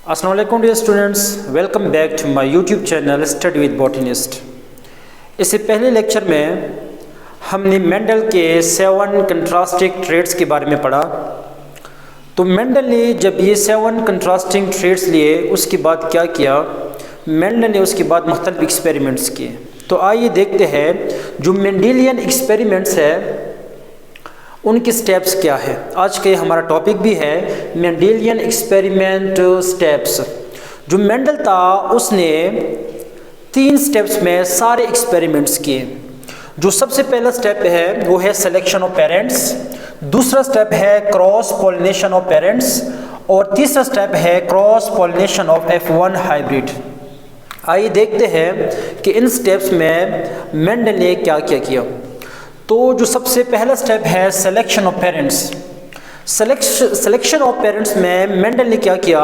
अस्सलाम वालेकुम dear students, welcome back to my YouTube channel study with botanist. इससे पहले लेक्चर में हमने मेंडल के 7 कंट्रास्टिंग ट्रेड्स के बारे में पढ़ा। तो मेंडल ने जब ये 7 कंट्रास्टिंग ट्रेड्स लिए उसके बाद क्या किया, मेंडल ने उसके बाद मुख्तलिफ एक्सपेरिमेंट्स किए। तो आइए देखते हैं जो मेंडेलियन एक्सपेरिमेंट्स है उनके स्टेप्स क्या है। आज के हमारा टॉपिक भी है मेंडेलियन एक्सपेरिमेंट स्टेप्स। जो मेंडल था उसने 3 स्टेप्स में सारे एक्सपेरिमेंट्स किए। जो सबसे पहला स्टेप है वो है सिलेक्शन ऑफ पेरेंट्स, दूसरा स्टेप है क्रॉस पॉलिनेशन ऑफ पेरेंट्स और तीसरा स्टेप है cross pollination of F1 hybrid. आइए देखते हैं कि इन स्टेप्स में मेंडल ने क्या क्या किया। तो जो सबसे पहला स्टेप है selection of parents. Selection of parents में मेंडल ने क्या किया,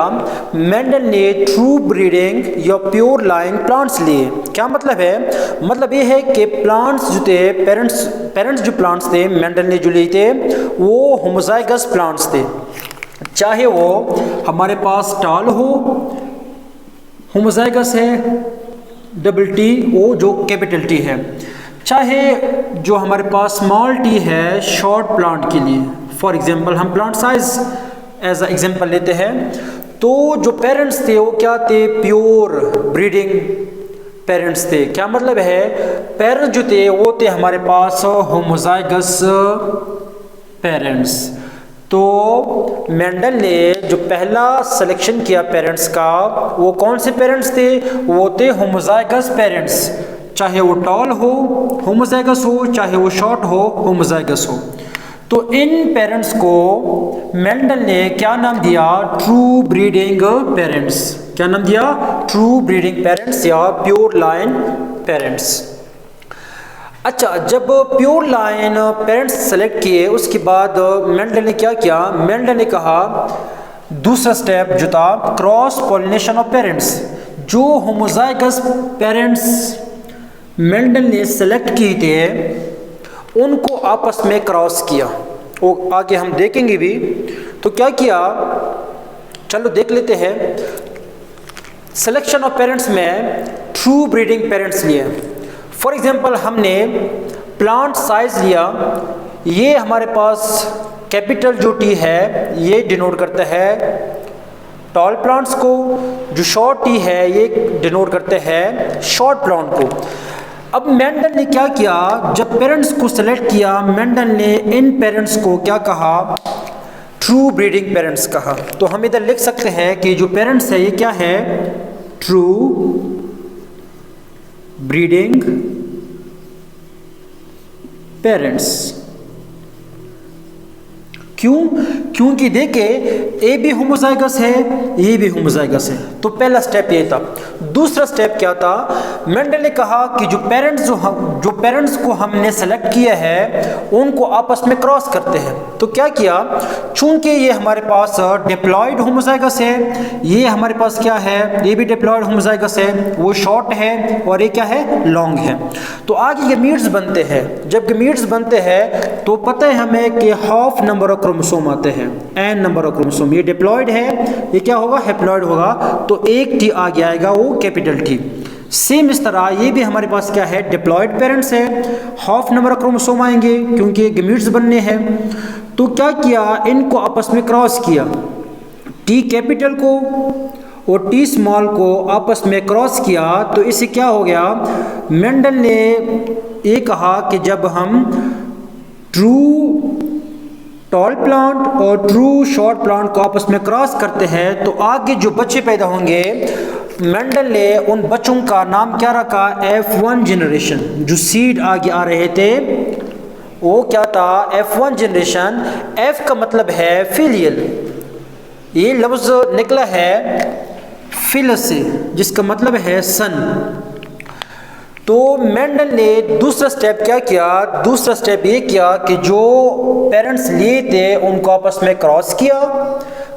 मेंडल ने ट्रू ब्रीडिंग या प्योर लाइन प्लांट्स लिए। क्या मतलब है, मतलब ये है कि प्लांट्स जो थे पेरेंट्स जो प्लांट्स थे मेंडल ने जो लिए थे वो होमोजाइगस प्लांट्स थे। चाहे वो हमारे पास टाल हो, होमोजाइगस है डबल टी, वो जो कैपिटल टी है, चाहे जो हमारे पास स्मॉल टी है शॉर्ट प्लांट के लिए। फॉर एग्जांपल हम plant size as a example लेते हैं। तो जो पेरेंट्स थे वो क्या थे, प्योर ब्रीडिंग पेरेंट्स थे। क्या मतलब है, पेरेंट्स जो थे वो थे हमारे पास होमोजाइगस पेरेंट्स। तो मेंडल ने जो पहला सिलेक्शन किया पेरेंट्स का, वो कौन से पेरेंट्स थे, वो थे होमोजाइगस पेरेंट्स। चाहे वो टॉल हो होमोजाइगस हो, चाहे वो शॉर्ट हो होमोजाइगस हो। तो इन पेरेंट्स को मेंडल ने क्या नाम दिया, ट्रू ब्रीडिंग पेरेंट्स। क्या नाम दिया, ट्रू ब्रीडिंग पेरेंट्स या प्योर लाइन पेरेंट्स। अच्छा, जब प्योर लाइन पेरेंट्स सेलेक्ट किए उसके बाद मेंडल ने क्या किया, मेंडल ने कहा दूसरा स्टेप जो था क्रॉस पॉलिनेशन ऑफ पेरेंट्स। जो होमोजाइगस पेरेंट्स मेंडल ने सेलेक्ट किए थे उनको आपस में क्रॉस किया, वो आगे हम देखेंगे भी। तो क्या किया, चलो देख लेते हैं। सिलेक्शन ऑफ पेरेंट्स में ट्रू ब्रीडिंग पेरेंट्स लिए। फॉर एग्जांपल हमने प्लांट साइज लिया, ये हमारे पास कैपिटल जो टी है ये डिनोट करता है टॉल प्लांट्स को, जो शॉर्ट टी है ये डिनोट करते हैं शॉर्ट प्लांट को। अब मेंडल ने क्या किया, जब पेरेंट्स को सेलेक्ट किया मेंडल ने इन पेरेंट्स को क्या कहा, ट्रू ब्रीडिंग पेरेंट्स कहा। तो हम इधर लिख सकते हैं कि जो पेरेंट्स है ये क्या है, ट्रू ब्रीडिंग पेरेंट्स। क्यों, क्योंकि देखे ए भी होमोजाइगस है ये भी होमोजाइगस है। तो पहला स्टेप ये था। दूसरा स्टेप क्या था, मेंडल ने कहा कि जो पेरेंट्स को हमने सेलेक्ट किया है उनको आपस में क्रॉस करते हैं। तो क्या किया, चूंकि ये हमारे पास डिप्लॉयड होमोजाइगस है, ये हमारे पास क्या है, ये भी डिप्लॉयड होमोजाइगस है, वो शॉर्ट है और ये क्या है, लॉन्ग है। तो आगे गमीट्स बनते हैं। जब गमीट्स बनते हैं तो पता है हमें कि हाफ नंबर ऑफ क्रोमोसोम आते हैं, n नंबर ऑफ क्रोमोसोम। ये डिप्लॉयड है, ये क्या होगा, हैप्लॉयड होगा। तो एक टी आगे आएगा वो कैपिटल टी। सेम इस तरह ये भी हमारे पास क्या है, डिप्लॉयड पेरेंट्स है, हाफ नंबर ऑफ क्रोमोसोम आएंगे क्योंकि गमीट्स बनने हैं। तो क्या किया, इनको आपस में क्रॉस किया, टी कैपिटल को और टी स्मॉल को आपस में क्रॉस किया। तो इससे क्या हो गया, मेंडल ने ये कहा कि जब हम ट्रू टॉल प्लांट और ट्रू शॉर्ट प्लांट को आपस में क्रॉस करते हैं तो आगे जो बच्चे पैदा होंगे, मेंडल ने उन बच्चों का नाम क्या रखा, F1 जनरेशन। जो सीड आगे आ रहे थे वो क्या था, F1 जनरेशन। F का मतलब है फिलियल, ये लफ्ज़ निकला है फिलस से जिसका मतलब है सन। तो मेंडल ने दूसरा स्टेप क्या किया, दूसरा स्टेप ये किया कि जो पेरेंट्स लिए थे उनको आपस में क्रॉस किया।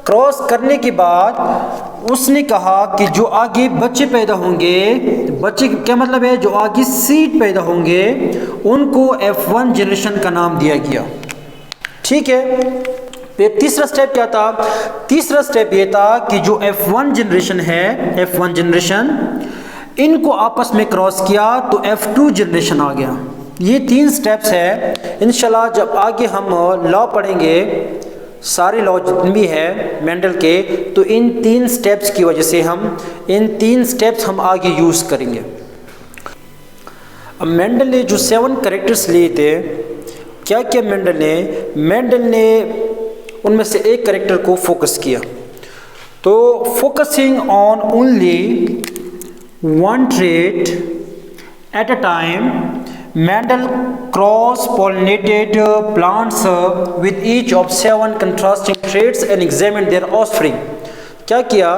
क्रॉस करने के बाद उसने कहा कि जो आगे बच्चे पैदा होंगे, बच्चे क्या मतलब है, जो आगे सीड पैदा होंगे उनको F1 जनरेशन का नाम दिया गया। ठीक है। फिर तीसरा स्टेप क्या था? तीसरा स्टेप ये था कि जो F1 जनरेशन है, F1 जनरेशन, इनको आपस में क्रॉस किया तो F2 जनरेशन आ गया। ये 3 स्टेप्स है। इंशाल्लाह जब आगे हम लॉ पढ़ेंगे, सारे लॉ जितने भी है मेंडल के, तो इन 3 स्टेप्स की वजह से इन 3 स्टेप्स हम आगे यूज़ करेंगे। अब मेंडल ने जो 7 कैरेक्टर्स लिए थे, क्या किया मेंडल ने उनमें से एक कैरेक्टर को फोकस किया। तो focusing on only one trait at a time, Mendel cross pollinated plants with each of 7 contrasting traits and examined there offspring. क्या किया?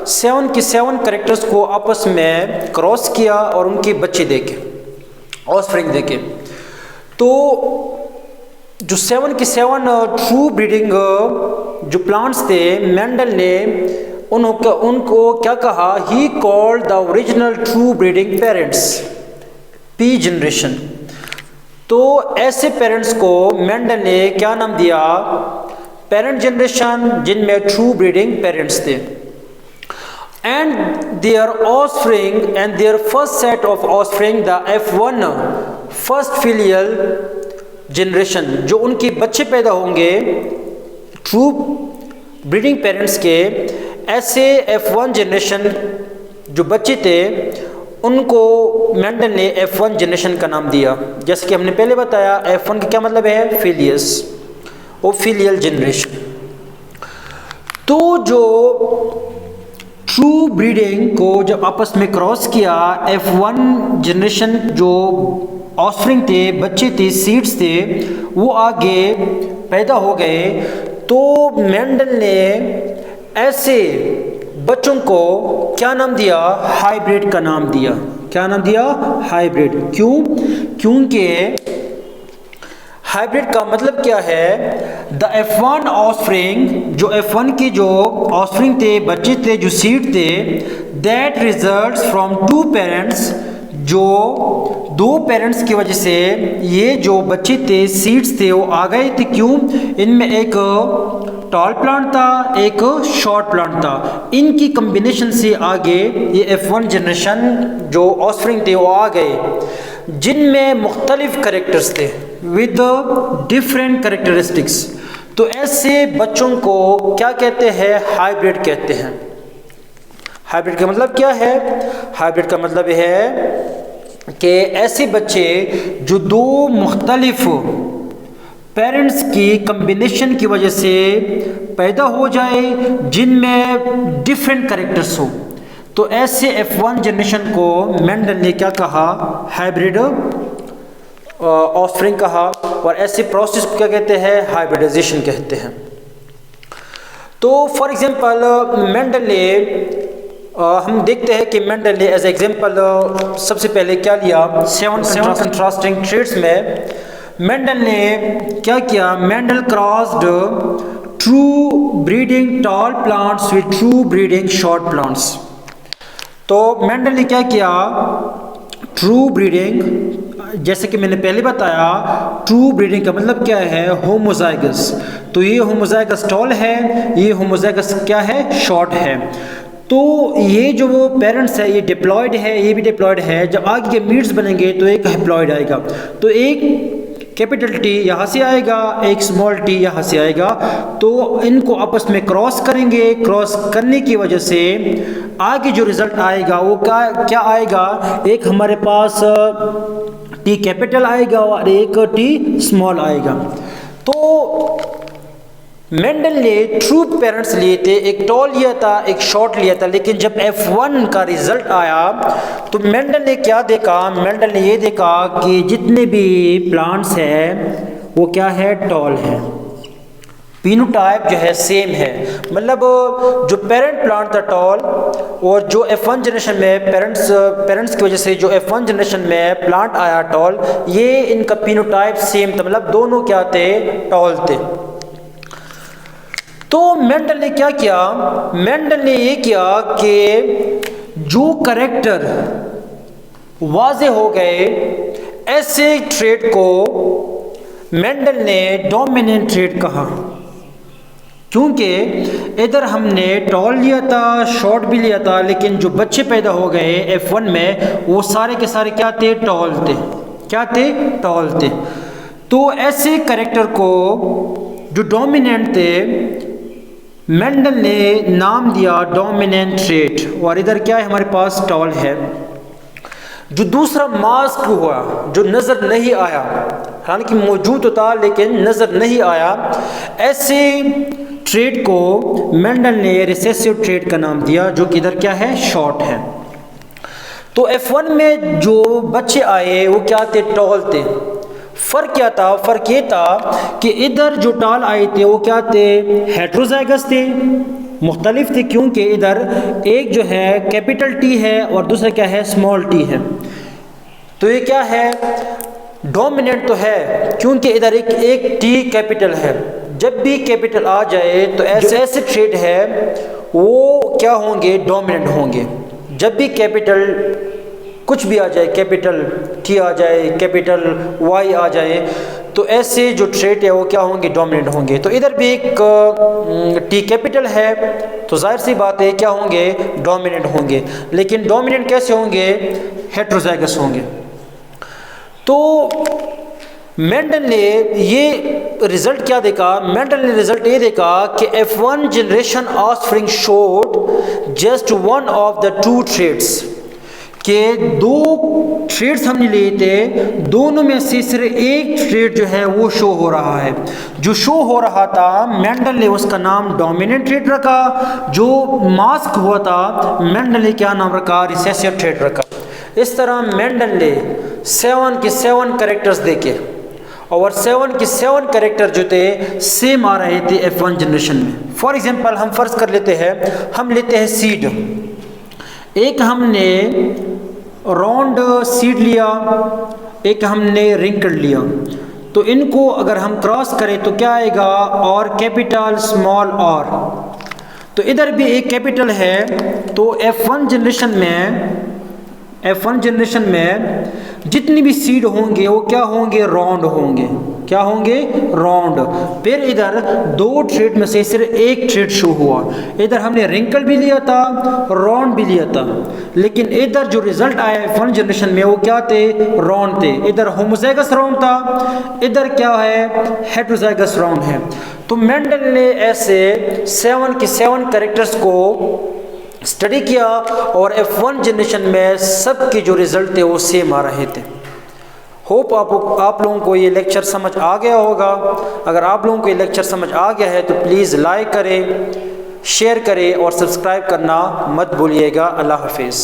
7 के 7 कैरेक्टर्स को आपस में क्रॉस किया और उनके बच्चे देखे, ऑफस्प्रिंग देखे। तो जो 7 के 7 ट्रू ब्रीडिंग जो प्लांट्स थे, मेंडल ने उनको क्या कहा? He called the original true breeding parents, P generation. तो ऐसे पेरेंट्स को मेंडल ने क्या नाम दिया? पेरेंट जनरेशन, जिनमें ट्रू ब्रीडिंग पेरेंट्स थे। And their offspring and their first set of offspring the F1 first filial generation, जो उनके बच्चे पैदा होंगे ट्रू ब्रीडिंग पेरेंट्स के, ऐसे F1 जनरेशन जो बच्चे थे उनको मेंडल ने F1 जनरेशन का नाम दिया। जैसे कि हमने पहले बताया, F1 का क्या मतलब है? फिलियस, वो फिलियल जनरेशन। तो जो ट्रू ब्रीडिंग को जब आपस में क्रॉस किया, F1 जनरेशन जो ऑफस्प्रिंग थे, बच्चे थे, सीड्स थे, वो आगे पैदा हो गए। तो मेंडल ने ऐसे बच्चों को क्या नाम दिया? हाइब्रिड का नाम दिया। क्या नाम दिया? हाइब्रिड। क्यों? क्योंकि हाइब्रिड का मतलब क्या है? द F1 ऑफस्प्रिंग, जो F1 की जो ऑफस्प्रिंग थे, बच्चे थे, जो सीड थे, दैट रिजल्ट्स फ्रॉम 2 पेरेंट्स, जो 2 पेरेंट्स की वजह से ये जो बच्चे थे, सीड्स थे, वो आ गए थे। क्यों? इनमें एक टॉल प्लांट था, एक शॉर्ट प्लांट था। इनकी कम्बिनेशन से आगे ये F1 जनरेशन जो ऑफस्प्रिंग थे वो आ गए, जिनमें मुख्तलिफ कैरेक्टर्स थे विद डिफरेंट कैरेक्टरिस्टिक्स। तो ऐसे बच्चों को क्या कहते हैं? हाइब्रिड कहते हैं। हाइब्रिड का मतलब क्या है? हाइब्रिड का मतलब है कि ऐसे बच्चे जो 2 मुख्तलिफ पेरेंट्स की कम्बिनेशन की वजह से पैदा हो जाए, जिनमें डिफरेंट कैरेक्टर्स हो। तो ऐसे F1 जनरेशन को मेंडल ने क्या कहा? हाइब्रिड ऑफस्प्रिंग कहा। और ऐसे प्रोसेस को क्या कहते हैं? हाइब्रिडाइजेशन कहते हैं। तो फॉर एग्जांपल मेंडल ने हम देखते हैं कि मेंडल ने एज एग्जांपल सबसे पहले क्या लिया? 7 कंट्रास्टिंग ट्रेट्स में मेंडल ने क्या किया? Mendel crossed true breeding tall plants with true breeding short plants. तो मेंडल ने क्या किया? ट्रू ब्रीडिंग, जैसे कि मैंने पहले बताया, ट्रू ब्रीडिंग का मतलब क्या है? होमोजाइगस। तो ये होमोजाइगस टॉल है, ये होमोजाइगस क्या है? शॉर्ट है। तो ये जो वो पेरेंट्स है, ये डिप्लॉयड है, ये भी डिप्लॉयड है। जब आगे के मीट्स बनेंगे तो एक हैप्लॉयड आएगा। तो एक कैपिटल टी यहाँ से आएगा, एक स्मॉल टी यहाँ से आएगा। तो इनको आपस में क्रॉस करेंगे। क्रॉस करने की वजह से आगे जो रिजल्ट आएगा वो क्या आएगा? एक हमारे पास टी कैपिटल आएगा और एक टी स्मॉल आएगा। तो मेंडल ने ट्रू पेरेंट्स लिए थे, एक टॉल लिया था, एक शॉर्ट लिया था। लेकिन जब F1 का रिजल्ट आया तो मेंडल ने क्या देखा? मेंडल ने ये देखा कि जितने भी प्लांट्स हैं वो क्या है? टॉल है। पीनोटाइप जो है सेम है। मतलब जो पेरेंट प्लांट था टॉल, और जो F1 जनरेशन में पेरेंट्स की वजह से जो F1 जनरेशन में प्लांट आया टॉल, ये इनका पीनोटाइप सेम था। मतलब दोनों क्या थे? टॉल थे। तो मेंडल ने क्या किया? मेंडल ने ये किया कि जो करेक्टर वाज़े हो गए, ऐसे ट्रेड को मेंडल ने डोमिनेंट ट्रेड कहा। क्योंकि इधर हमने टॉल लिया था, शॉर्ट भी लिया था, लेकिन जो बच्चे पैदा हो गए F1 में वो सारे के सारे क्या थे? टॉल थे। क्या थे? टॉल थे। तो ऐसे कैरेक्टर को जो डोमिनेंट थे मेंडल ने नाम दिया डोमिनेंट ट्रेट। और इधर क्या है हमारे पास? टॉल है। जो दूसरा मास्क हुआ जो नज़र नहीं आया, हालांकि मौजूद तो था लेकिन नज़र नहीं आया, ऐसे ट्रेड को मेंडल ने रिसेसिव ट्रेड का नाम दिया, जो कि इधर क्या है? शॉर्ट है। तो F1 में जो बच्चे आए वो क्या थे? टॉल थे। फ़र्क क्या था? फ़र्क ये था कि इधर जो टॉल आए थे वो क्या थे? हेट्रोजाइगस थे, मुख्तलिफ थे, क्योंकि इधर एक जो है कैपिटल टी है और दूसरा क्या है? स्मॉल टी है। तो ये क्या है? डोमिनेंट तो है क्योंकि इधर एक टी कैपिटल है। जब भी कैपिटल आ जाए तो ऐसे ट्रेड है वो क्या होंगे? डोमिनेंट होंगे। जब भी कैपिटल कुछ भी आ जाए, कैपिटल टी आ जाए, कैपिटल वाई आ जाए, तो ऐसे जो ट्रेड है वो क्या होंगे? डोमिनेंट होंगे। तो इधर भी एक टी कैपिटल है तो जाहिर सी बात है क्या होंगे? डोमिनेंट होंगे। लेकिन डोमिनेंट कैसे होंगे? हेट्रोजाइगस होंगे। तो मेंडल ने ये रिजल्ट क्या देखा? मेंडल ने रिजल्ट ये देखा कि F1 generation offspring showed just one of the two traits, के दो ट्रेड्स हमने लिए थे, दोनों में से सिर्फ एक ट्रेड जो है वो शो हो रहा है। जो शो हो रहा था मेंडल ने उसका नाम डोमिनेंट ट्रेड रखा, जो मास्क हुआ था मेंडल ने क्या नाम रखा? रिसेसिव ट्रेड रखा। इस तरह मेंडल ने 7 के 7 कैरेक्टर्स देखे और 7 के 7 कैरेक्टर जो थे सेम आ रहे थे F1 जनरेशन में। फॉर एग्जांपल हम फर्ज कर लेते हैं, हम लेते हैं सीड। एक हमने राउंड सीड लिया, एक हमने रिंकल लिया। तो इनको अगर हम क्रॉस करें तो क्या आएगा? और कैपिटल स्मॉल और। तो इधर भी एक कैपिटल है। तो F1 जनरेशन में जितनी भी सीड होंगे वो क्या होंगे? राउंड होंगे। क्या होंगे? राउंड। फिर इधर दो ट्रेड में से सिर्फ एक ट्रेड शो हुआ। इधर हमने रिंकल भी लिया था, राउंड भी लिया था, लेकिन इधर जो रिजल्ट आया F1 जनरेशन में वो क्या थे? राउंड थे। इधर होमोजाइगस राउंड था, इधर क्या है? हेट्रोजाइगस राउंड है। तो मेंडल ने ऐसे 7 के 7 कैरेक्टर्स को स्टडी किया और F1 जनरेशन में सबके जो रिजल्ट थे वो सेम आ रहे थे। होप आप लोगों को ये लेक्चर समझ आ गया होगा। अगर आप लोगों को ये लेक्चर समझ आ गया है तो प्लीज़ लाइक करें, शेयर करें और सब्सक्राइब करना मत भूलिएगा। अल्लाह हाफिज़।